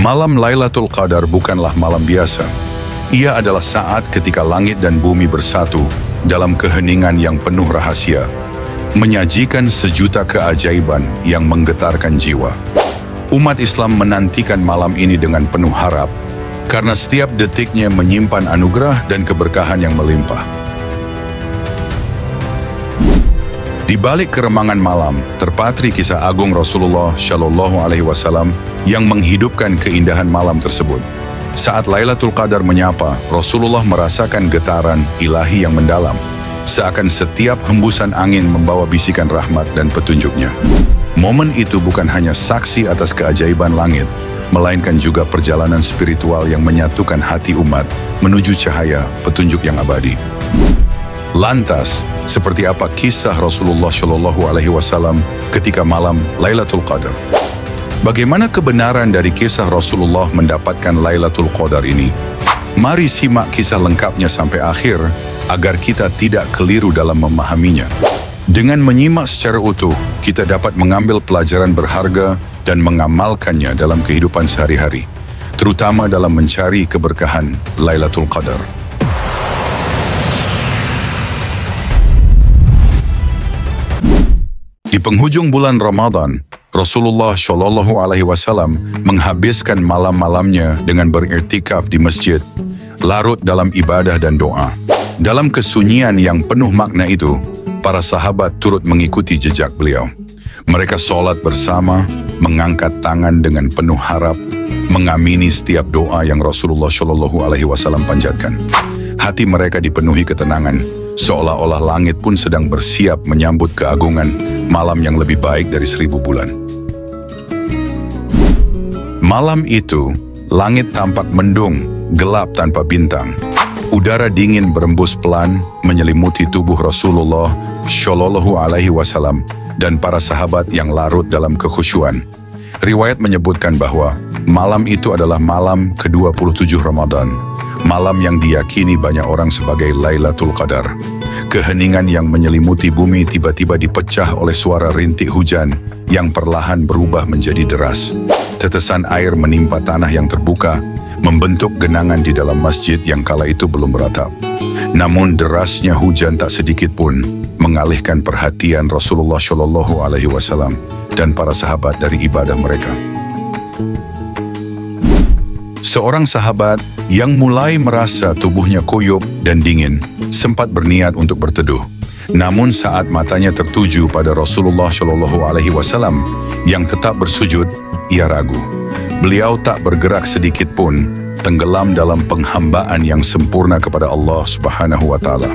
Malam Lailatul Qadar bukanlah malam biasa. Ia adalah saat ketika langit dan bumi bersatu dalam keheningan yang penuh rahasia, menyajikan sejuta keajaiban yang menggetarkan jiwa. Umat Islam menantikan malam ini dengan penuh harap, karena setiap detiknya menyimpan anugerah dan keberkahan yang melimpah. Di balik keremangan malam, terpatri kisah agung Rasulullah Shallallahu Alaihi Wasallam yang menghidupkan keindahan malam tersebut. Saat Lailatul Qadar menyapa, Rasulullah merasakan getaran ilahi yang mendalam, seakan setiap hembusan angin membawa bisikan rahmat dan petunjuknya. Momen itu bukan hanya saksi atas keajaiban langit, melainkan juga perjalanan spiritual yang menyatukan hati umat menuju cahaya petunjuk yang abadi. Lantas, seperti apa kisah Rasulullah Shallallahu Alaihi Wasallam ketika malam Lailatul Qadar? Bagaimana kebenaran dari kisah Rasulullah mendapatkan Lailatul Qadar ini? Mari simak kisah lengkapnya sampai akhir agar kita tidak keliru dalam memahaminya. Dengan menyimak secara utuh, kita dapat mengambil pelajaran berharga dan mengamalkannya dalam kehidupan sehari-hari, terutama dalam mencari keberkahan Lailatul Qadar. Di penghujung bulan Ramadan, Rasulullah Shallallahu Alaihi Wasallam menghabiskan malam-malamnya dengan beriktikaf di masjid, larut dalam ibadah dan doa. Dalam kesunyian yang penuh makna itu, para sahabat turut mengikuti jejak beliau. Mereka sholat bersama, mengangkat tangan dengan penuh harap, mengamini setiap doa yang Rasulullah Shallallahu Alaihi Wasallam panjatkan. Hati mereka dipenuhi ketenangan, seolah-olah langit pun sedang bersiap menyambut keagungan malam yang lebih baik dari 1000 bulan. Malam itu, langit tampak mendung, gelap tanpa bintang. Udara dingin berembus pelan menyelimuti tubuh Rasulullah Shallallahu Alaihi Wasallam dan para sahabat yang larut dalam kekhusyuan. Riwayat menyebutkan bahwa malam itu adalah malam ke-27 Ramadan, malam yang diyakini banyak orang sebagai Lailatul Qadar. Keheningan yang menyelimuti bumi tiba-tiba dipecah oleh suara rintik hujan yang perlahan berubah menjadi deras. Tetesan air menimpa tanah yang terbuka, membentuk genangan di dalam masjid yang kala itu belum beratap. Namun derasnya hujan tak sedikit pun mengalihkan perhatian Rasulullah Shallallahu Alaihi Wasallam dan para sahabat dari ibadah mereka. Seorang sahabat yang mulai merasa tubuhnya kuyup dan dingin sempat berniat untuk berteduh. Namun saat matanya tertuju pada Rasulullah Shallallahu Alaihi Wasallam yang tetap bersujud, ia ragu. Beliau tak bergerak sedikit pun, tenggelam dalam penghambaan yang sempurna kepada Allah Subhanahu wa Ta'ala.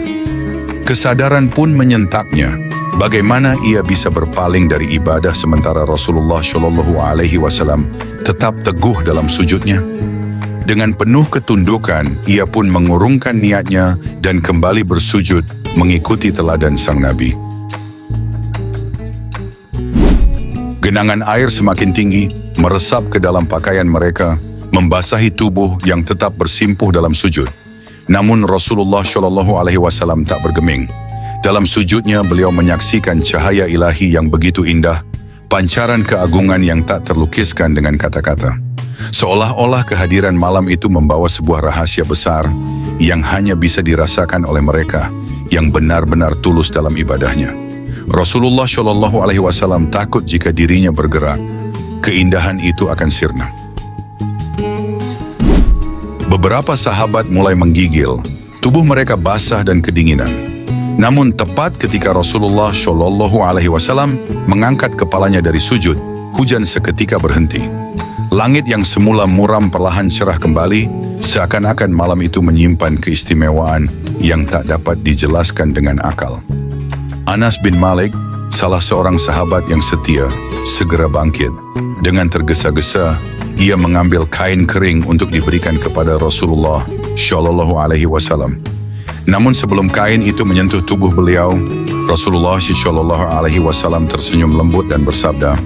Kesadaran pun menyentaknya, bagaimana ia bisa berpaling dari ibadah sementara Rasulullah Shallallahu Alaihi Wasallam tetap teguh dalam sujudnya. Dengan penuh ketundukan, ia pun mengurungkan niatnya dan kembali bersujud mengikuti teladan sang Nabi. Genangan air semakin tinggi, meresap ke dalam pakaian mereka, membasahi tubuh yang tetap bersimpuh dalam sujud. Namun Rasulullah Shallallahu Alaihi Wasallam tak bergeming. Dalam sujudnya beliau menyaksikan cahaya ilahi yang begitu indah, pancaran keagungan yang tak terlukiskan dengan kata-kata. Seolah-olah kehadiran malam itu membawa sebuah rahasia besar yang hanya bisa dirasakan oleh mereka yang benar-benar tulus dalam ibadahnya. Rasulullah Shallallahu Alaihi Wasallam takut jika dirinya bergerak, keindahan itu akan sirna. Beberapa sahabat mulai menggigil, tubuh mereka basah dan kedinginan. Namun tepat ketika Rasulullah Shallallahu Alaihi Wasallam mengangkat kepalanya dari sujud, hujan seketika berhenti. Langit yang semula muram perlahan cerah kembali, seakan-akan malam itu menyimpan keistimewaan yang tak dapat dijelaskan dengan akal. Anas bin Malik, salah seorang sahabat yang setia, segera bangkit. Dengan tergesa-gesa, ia mengambil kain kering untuk diberikan kepada Rasulullah Shallallahu Alaihi Wasallam. Namun sebelum kain itu menyentuh tubuh beliau, Rasulullah Shallallahu Alaihi Wasallam tersenyum lembut dan bersabda,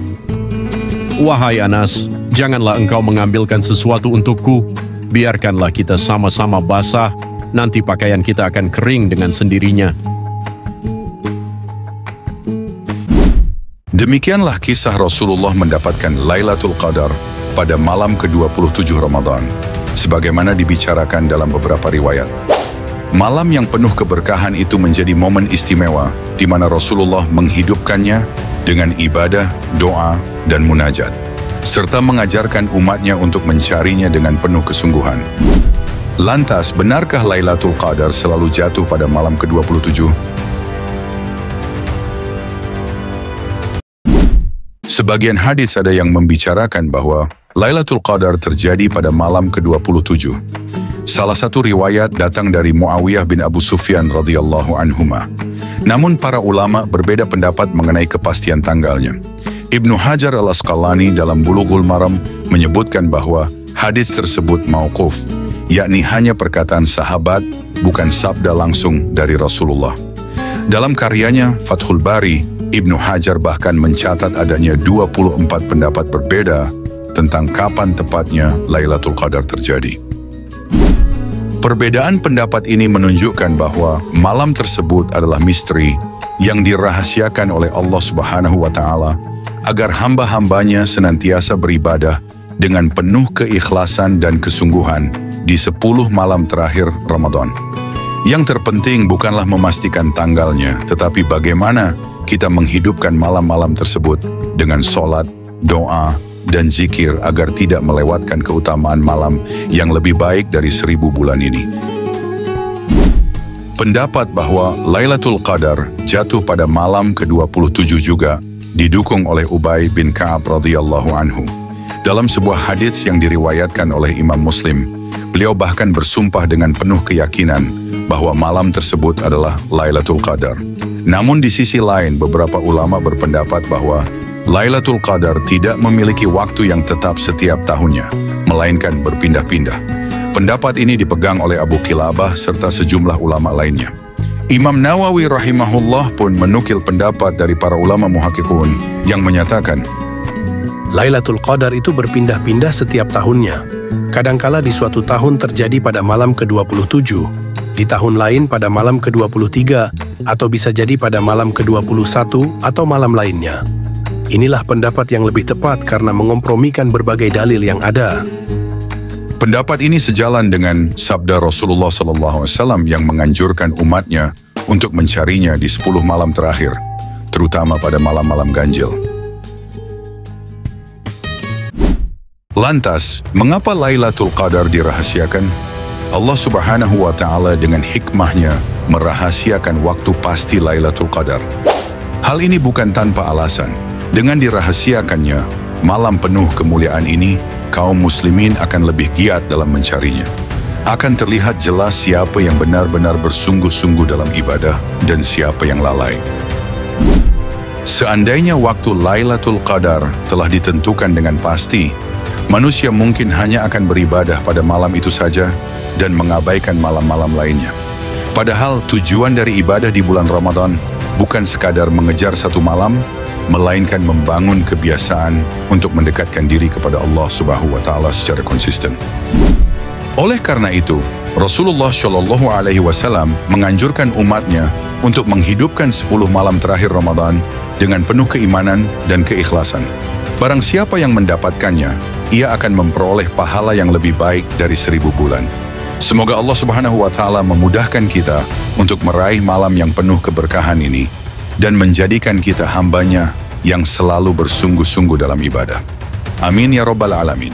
"Wahai Anas, janganlah engkau mengambilkan sesuatu untukku. Biarkanlah kita sama-sama basah, nanti pakaian kita akan kering dengan sendirinya." Demikianlah kisah Rasulullah mendapatkan Lailatul Qadar pada malam ke-27 Ramadan, sebagaimana dibicarakan dalam beberapa riwayat. Malam yang penuh keberkahan itu menjadi momen istimewa di mana Rasulullah menghidupkannya dengan ibadah, doa, dan munajat, serta mengajarkan umatnya untuk mencarinya dengan penuh kesungguhan. Lantas, benarkah Lailatul Qadar selalu jatuh pada malam ke-27? Sebagian hadis ada yang membicarakan bahwa Lailatul Qadar terjadi pada malam ke-27. Salah satu riwayat datang dari Muawiyah bin Abu Sufyan radhiyallahu anhuma. Namun para ulama berbeda pendapat mengenai kepastian tanggalnya. Ibnu Hajar al-Asqalani dalam Bulughul Maram menyebutkan bahwa hadis tersebut mauquf, yakni hanya perkataan sahabat, bukan sabda langsung dari Rasulullah. Dalam karyanya Fathul Bari, Ibnu Hajar bahkan mencatat adanya 24 pendapat berbeda tentang kapan tepatnya Lailatul Qadar terjadi. Perbedaan pendapat ini menunjukkan bahwa malam tersebut adalah misteri yang dirahasiakan oleh Allah Subhanahu wa Ta'ala agar hamba-hambanya senantiasa beribadah dengan penuh keikhlasan dan kesungguhan di 10 malam terakhir Ramadan. Yang terpenting bukanlah memastikan tanggalnya, tetapi bagaimana kita menghidupkan malam-malam tersebut dengan sholat, doa, dan zikir agar tidak melewatkan keutamaan malam yang lebih baik dari 1000 bulan ini. Pendapat bahwa Lailatul Qadar jatuh pada malam ke-27 juga didukung oleh Ubay bin Ka'ab radhiyallahu anhu. Dalam sebuah hadits yang diriwayatkan oleh Imam Muslim, beliau bahkan bersumpah dengan penuh keyakinan bahwa malam tersebut adalah Lailatul Qadar. Namun di sisi lain, beberapa ulama berpendapat bahwa Lailatul Qadar tidak memiliki waktu yang tetap setiap tahunnya, melainkan berpindah-pindah. Pendapat ini dipegang oleh Abu Qilabah serta sejumlah ulama lainnya. Imam Nawawi rahimahullah pun menukil pendapat dari para ulama muhakkikun yang menyatakan, Lailatul Qadar itu berpindah-pindah setiap tahunnya. Kadangkala di suatu tahun terjadi pada malam ke-27, di tahun lain pada malam ke-23, atau bisa jadi pada malam ke-21 atau malam lainnya. Inilah pendapat yang lebih tepat karena mengompromikan berbagai dalil yang ada. Pendapat ini sejalan dengan sabda Rasulullah SAW yang menganjurkan umatnya untuk mencarinya di 10 malam terakhir, terutama pada malam-malam ganjil. Lantas, mengapa Lailatul Qadar dirahasiakan? Allah Subhanahu wa Ta'ala dengan hikmahnya merahasiakan waktu pasti Lailatul Qadar. Hal ini bukan tanpa alasan. Dengan dirahasiakannya malam penuh kemuliaan ini, kaum muslimin akan lebih giat dalam mencarinya. Akan terlihat jelas siapa yang benar-benar bersungguh-sungguh dalam ibadah dan siapa yang lalai. Seandainya waktu Lailatul Qadar telah ditentukan dengan pasti, manusia mungkin hanya akan beribadah pada malam itu saja dan mengabaikan malam-malam lainnya. Padahal tujuan dari ibadah di bulan Ramadan bukan sekadar mengejar satu malam, melainkan membangun kebiasaan untuk mendekatkan diri kepada Allah Subhanahu wa Ta'ala secara konsisten. Oleh karena itu, Rasulullah Shallallahu Alaihi Wasallam menganjurkan umatnya untuk menghidupkan 10 malam terakhir Ramadan dengan penuh keimanan dan keikhlasan. Barang siapa yang mendapatkannya, ia akan memperoleh pahala yang lebih baik dari 1000 bulan. Semoga Allah Subhanahu wa Ta'ala memudahkan kita untuk meraih malam yang penuh keberkahan ini dan menjadikan kita hambanya yang selalu bersungguh-sungguh dalam ibadah. Amin ya Rabbal Alamin.